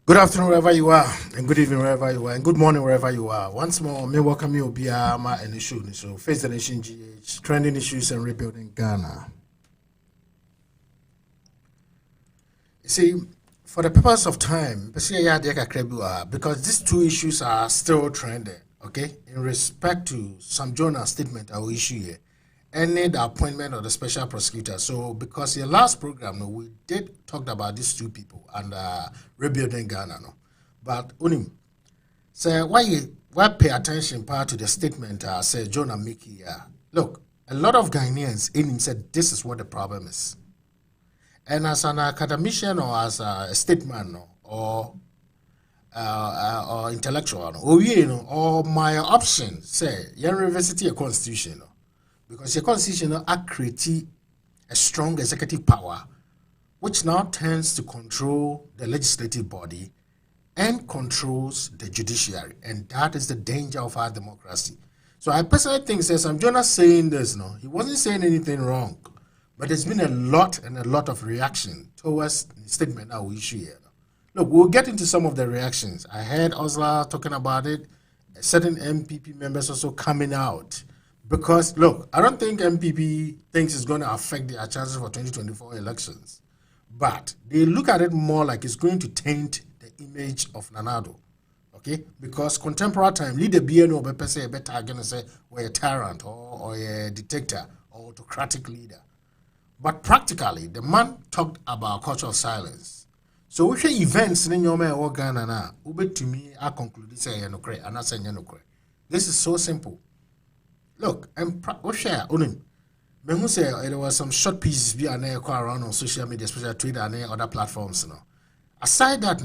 Good afternoon wherever you are, and good evening wherever you are, and good morning wherever you are. Once more, may welcome you Obiama and issue. So, Face the Nation GH, trending issues and rebuilding Ghana. You see, for the purpose of time, because these two issues are still trending, okay? In respect to some journal statement I will issue here, and the appointment of the special prosecutor. So, because the last program, we did talk about these two people and rebuilding Ghana, but unim, say why pay attention part to the statement say Jonah Mickey here. Look, a lot of Ghanaians in him said this is what the problem is. And as an academician or as a statesman or intellectual, or my option say your university a constitution. Because the constitution creates a strong executive power, which now tends to control the legislative body and controls the judiciary. And that is the danger of our democracy. So I personally think, I'm just saying this, he wasn't saying anything wrong. But there's been a lot of reaction towards the statement that we issue here. Look, we'll get into some of the reactions. I heard Osla talking about it, certain MPP members also coming out. Because, look, I don't think MPP thinks it's going to affect their chances for 2024 elections. But they look at it more like it's going to taint the image of Nanado. Okay? Because contemporary time, leader BNO better going to say we're a tyrant or a dictator or autocratic leader. But practically, the man talked about culture of silence. So if events in your organ and ube to me, I conclude say yanokre and I say yanokre. This is so simple. Look, I'm share unim. Me say there was some short pieces be around on social media, especially Twitter and other platforms. Aside that,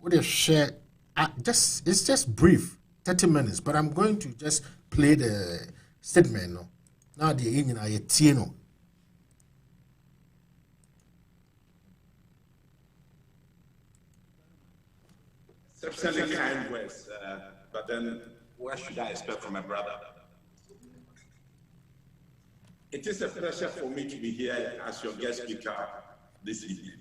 we share. It's just brief, 30 minutes. But I'm going to just play the statement. Now the union are tieno. Exceptionally kind words, but then what should I expect from my brother? It is a pleasure for me to be here as your guest speaker this evening.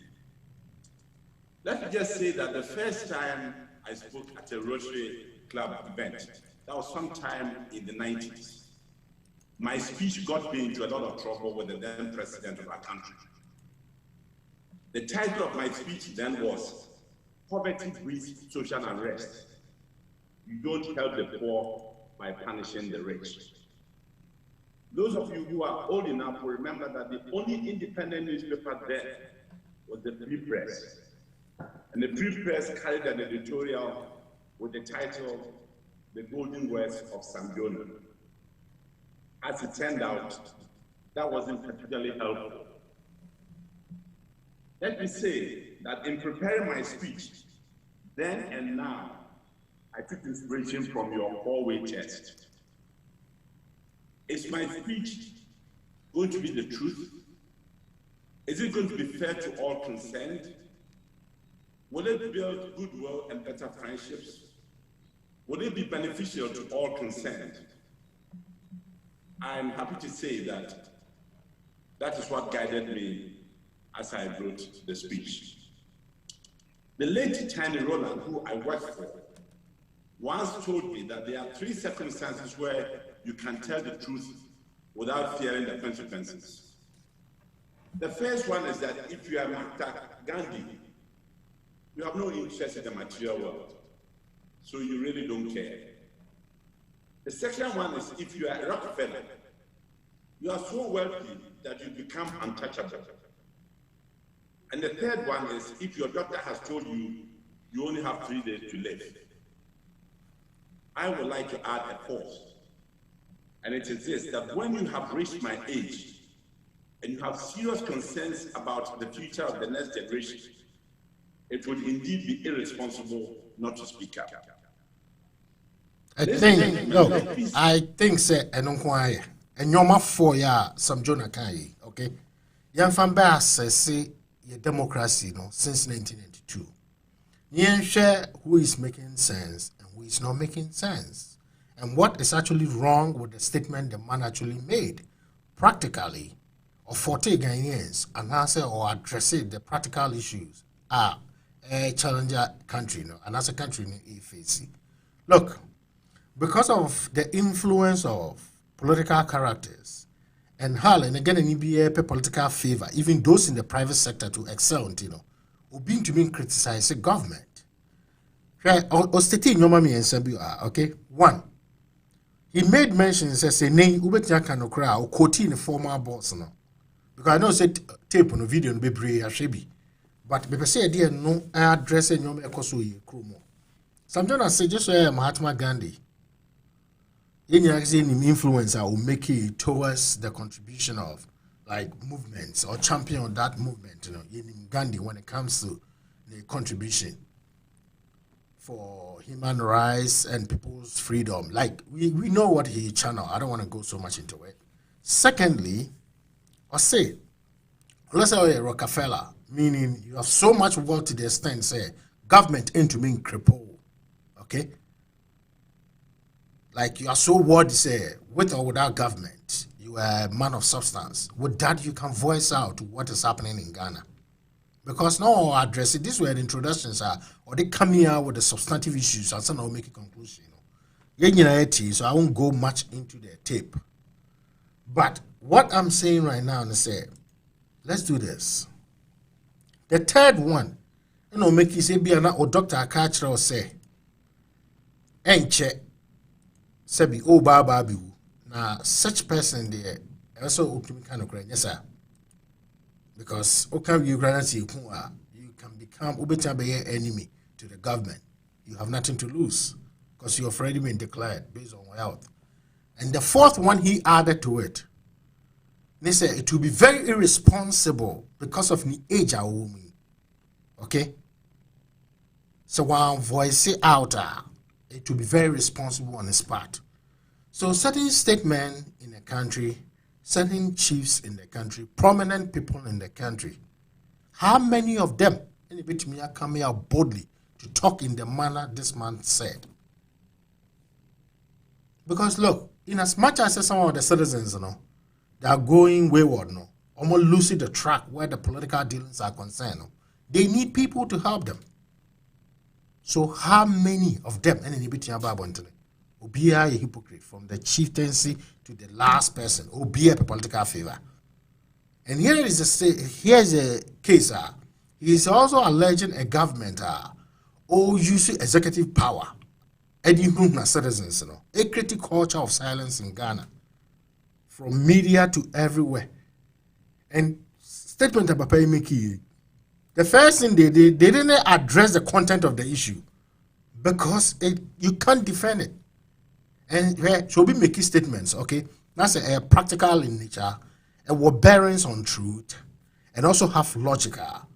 Let me just say that the first time I spoke at a Rotary Club event, that was sometime in the 90s. My speech got me into a lot of trouble with the then president of our country. The title of my speech then was, "Poverty breeds social unrest. You don't help the poor by punishing the rich." Those of you who are old enough will remember that the only independent newspaper there was the Free Press. And the Free Press carried an editorial with the title, "The Golden Words of Sam Jonah." As it turned out, that wasn't particularly helpful. Let me say that in preparing my speech, then and now, I took inspiration from your hallway test. Is my speech going to be the truth? Is it going to be fair to all concerned? Will it build goodwill and better friendships? Will it be beneficial to all concerned? I'm happy to say that that is what guided me as I wrote the speech. The late Tiny Roland, who I worked for, once told me that there are three circumstances where you can tell the truth without fearing the consequences. The first one is that if you are Mahatma Gandhi, you have no interest in the material world, so you really don't care. The second one is if you are Rockefeller, you are so wealthy that you become untouchable. And the third one is if your doctor has told you you only have 3 days to live. I would like to add a fourth, and it is this, that when you have reached my age and you have serious concerns about the future of the next generation, it would indeed be irresponsible not to speak up. I think say enonkwai enyoma for ya some Jonah kai, okay? Yan fan ba say your democracy since 1992. Yen share who is making sense and who is not making sense. And what is actually wrong with the statement the man actually made. Practically, or 40 Ghanaians and answer or address the practical issues are a challenger country, no, and as a country in face. Look, because of the influence of political characters and Harlan again and be political favor, even those in the private sector to excel, or being to mean criticize the government. Or stating your mommy and Sabu are okay. One, he made mention as a name Ubetia no cry or quoting the former boss no. Because I know said tape on a video and be brave shaby. But people say dear no address and your ecosu chromo. Sometimes I say just Mahatma Gandhi. Any influencer will make it towards the contribution of like movements or champion that movement, in Gandhi when it comes to the contribution for human rights and people's freedom. Like we know what he channel. I don't want to go so much into it. Secondly, let's say Rockefeller, meaning you have so much wealth to the extent say government into being crippled. Okay? Like you are so worthy, say, with or without government, you are a man of substance. With that, you can voice out what is happening in Ghana. Because now I'll address it. These were the introductions, or they come here with the substantive issues, and then I'll make a conclusion. So I won't go much into the tape. But what I'm saying right now is say, let's do this. The third one, make you say, be an or Dr. Akacha or say, check. Sebi o baba bi na such person there also kind of yes sir, because you can become enemy to the government. You have nothing to lose because you've already been declared based on wealth. And the fourth one he added to it, they say it will be very irresponsible because of the age of woman. Okay, so one voice it out. It will be very responsible on his part. So certain statements in the country, certain chiefs in the country, prominent people in the country, how many of them are coming out boldly to talk in the manner this man said? Because look, in as much as some of the citizens, they are going wayward, almost losing the track where the political dealings are concerned, they need people to help them. So how many of them will be a hypocrite from the chieftaincy to the last person will be a political favor? And here's a case. He is also alleging a government or using executive power and you citizens, a critical culture of silence in Ghana, from media to everywhere. And statement about Miki. The first thing they didn't address the content of the issue because you can't defend it. And she'll be making statements, okay? That's a practical in nature, and what bearings on truth, and also have logical,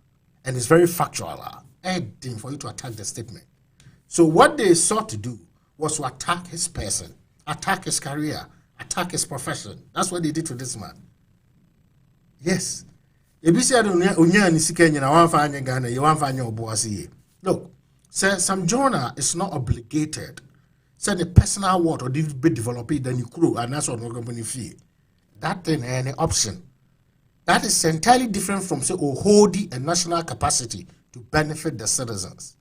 and it's very factual. Anything for you to attack the statement. So what they sought to do was to attack his person, attack his career, attack his profession. That's what they did to this man. Yes. Look, Sam Jonah is not obligated. Say the personal word or be developed, then you crew, and that's what we're going to fee. That then any option. That is entirely different from say holding a national capacity to benefit the citizens.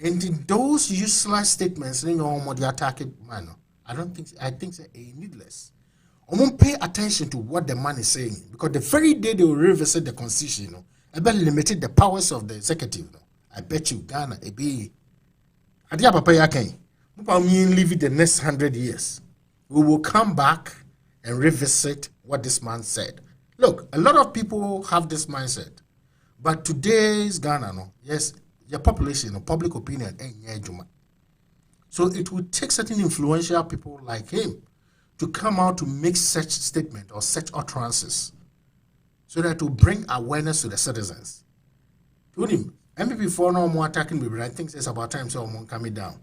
And in those useless statements, the attacking man, I think they're needless. I won't pay attention to what the man is saying because the very day they will revisit the constitution, I bet limited the powers of the executive. I bet you Ghana a be. Adia papa yaken. Mupa mean live it the next 100 years. We will come back and revisit what this man said. Look, a lot of people have this mindset, but today's Ghana, yes, your population, public opinion, so it would take certain influential people like him to come out to make such statement or such utterances so that to bring awareness to the citizens. Told him, MPP for no more attacking me, but I think it's about time someone coming down.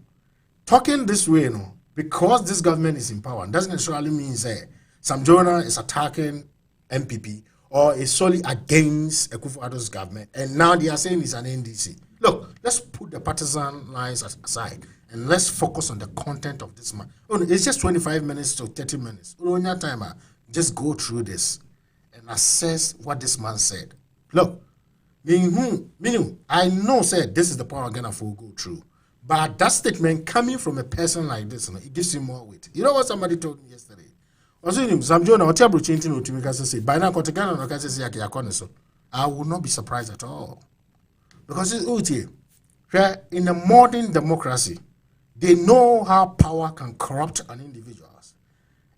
Talking this way, because this government is in power, doesn't necessarily mean Sam Jonah is attacking MPP or is solely against Akufo-Addo's government, and now they are saying it's an NDC. Look, let's put the partisan lines aside and let's focus on the content of this man. It's just 25 minutes to 30 minutes. Just go through this and assess what this man said. Look, I know said this is the power Ghana for go through. But that statement coming from a person like this, it gives you more weight. You know what somebody told me yesterday? Some Jonah, whatever change to me, say, by now, I will not be surprised at all. Because in a modern democracy, they know how power can corrupt an individual.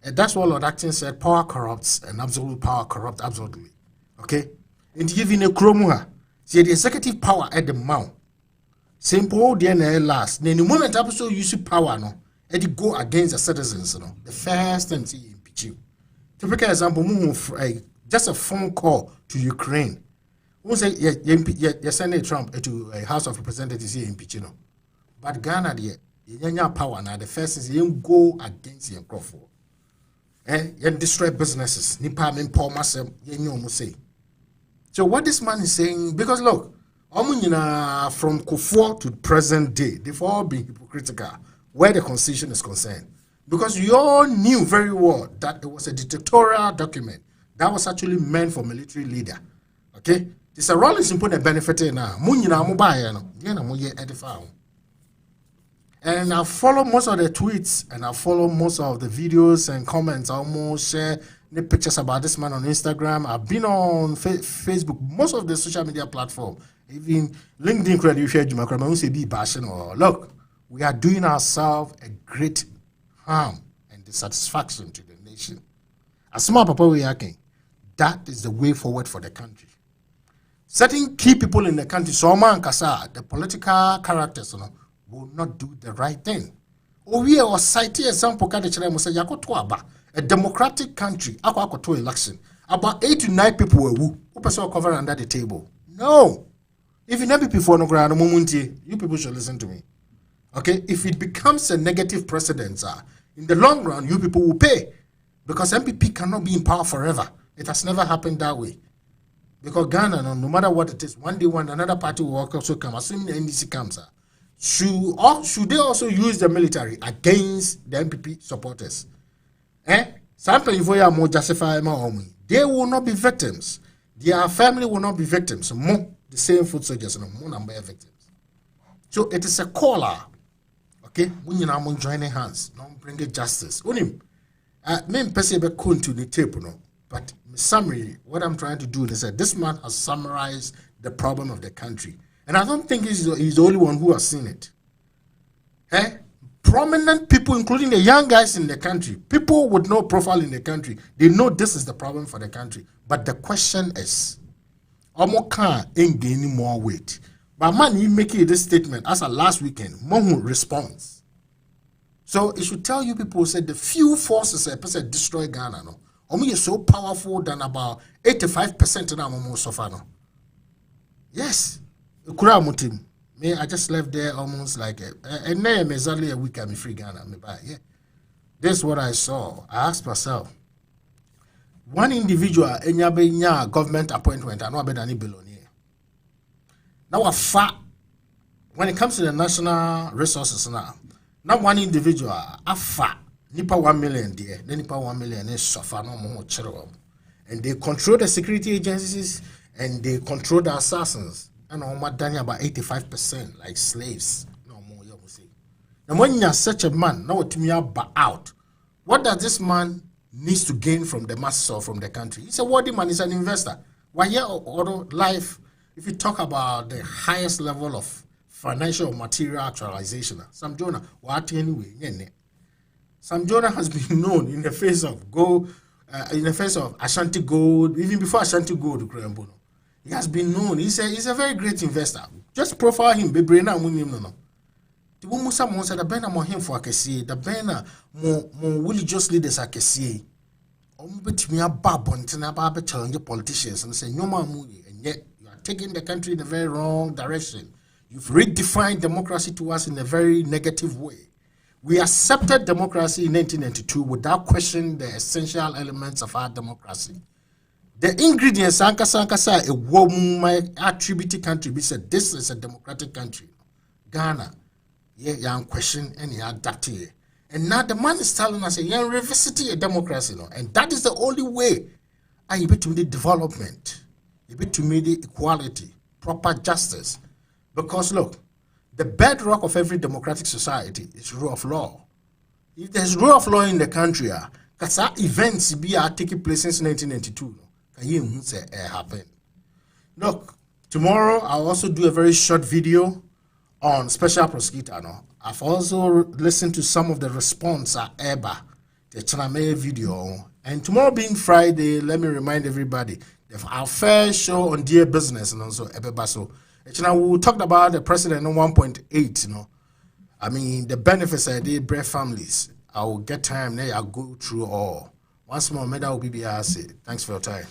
And that's what Lord Acton said, power corrupts, and absolute power corrupts absolutely. Okay? And even a chromoha, see the executive power at the mouth. Simple DNA last. Then the moment also use power, no, and you go against the citizens, the first thing to impeach you. Typical example, just a phone call to Ukraine. Who say you send Trump to a House of Representatives here impeach you. But Ghana the power now the first is you go against your Crawford. You destroy businesses. Nipa men poor myself, you say. So what this man is saying, because look, from Kufuor to present day, they've all been hypocritical where the constitution is concerned. Because you all knew very well that it was a dictatorial document that was actually meant for military leader. Okay? It's a rolling simple that benefited now. And I follow most of the tweets and I follow most of the videos and comments. I almost share the pictures about this man on Instagram. I've been on Facebook, most of the social media platform, even LinkedIn credit. You share Juma say be bashing or look, we are doing ourselves a great harm and dissatisfaction to the nation. As small papa we are king, that is the way forward for the country. Certain key people in the country, Soma and Kasa, the political characters, will not do the right thing. We are citing example a democratic country, election. About 8 to 9 people were who person cover under the table. No. If you never before no ground, you people should listen to me. Okay? If it becomes a negative precedent, in the long run, you people will pay. Because MPP cannot be in power forever. It has never happened that way. Because Ghana, no matter what it is, one day another party will also come, assuming the NDC comes, should they also use the military against the MPP supporters? Something for you more justify they will not be victims. Their family will not be victims. More the same foot soldiers and more number of victims. So it is a caller. Okay, when you are joining hands, don't bring it justice. Me person be cool to the tape, but summary, what I'm trying to do is that this man has summarized the problem of the country. And I don't think he's the only one who has seen it. Prominent people, including the young guys in the country, people with no profile in the country, they know this is the problem for the country. But the question is, Omoka ain't gaining more weight. But man, you making this statement as a last weekend, Mohu responds. So it should tell you people said the few forces a person destroy Ghana. No, Omo is so powerful than about 85% now almost so far. No, yes. Me, I just left there almost like and then exactly a week I'm free Ghana. This is what I saw. I asked myself, one individual in your government appointment, I know about any billionaire. Now when it comes to the national resources now one individual nipa 1 million there, then nipa 1 million is suffer no more and they control the security agencies and they control the assassins. And done about 85% like slaves. No more, you say. Now, when you're such a man, now to me out. What does this man needs to gain from the masses or from the country? He's a worthy man, he's an investor. Why here or life, if you talk about the highest level of financial or material actualization, Sam Jonah, what anyway, Sam Jonah has been known in the face of gold, in the face of Ashanti Gold, even before Ashanti Gold, he has been known. He's a very great investor. Just profile him. Be brain no. The woman someone said the banner more him for akesi. The banner more religious leaders akesi. Between a bab until a bab challenge politicians and say no man and yet you are taking the country in a very wrong direction. You've redefined democracy to us in a very negative way. We accepted democracy in 1992 without questioning the essential elements of our democracy. The ingredients, a woman, my attribute country, we said this is a democratic country. Ghana, young question and you adapt here. And now the man is telling us, you revisit a democracy, and that is the only way. I bet to me development, you bet to me equality, proper justice. Because look, the bedrock of every democratic society is rule of law. If there's rule of law in the country, because events are taking place since 1992, can you say it happen? Look, tomorrow I'll also do a very short video on special prosecutor. No? I've also listened to some of the response at EBA, the Chaname video. And tomorrow being Friday, let me remind everybody, our first show on Dear Business and also EBA. So, we talked about the president on 1.8, you know. I mean, the benefits of the bread families. I will get time there, I'll go through all. Once more, Meda will be BRC. Thanks for your time.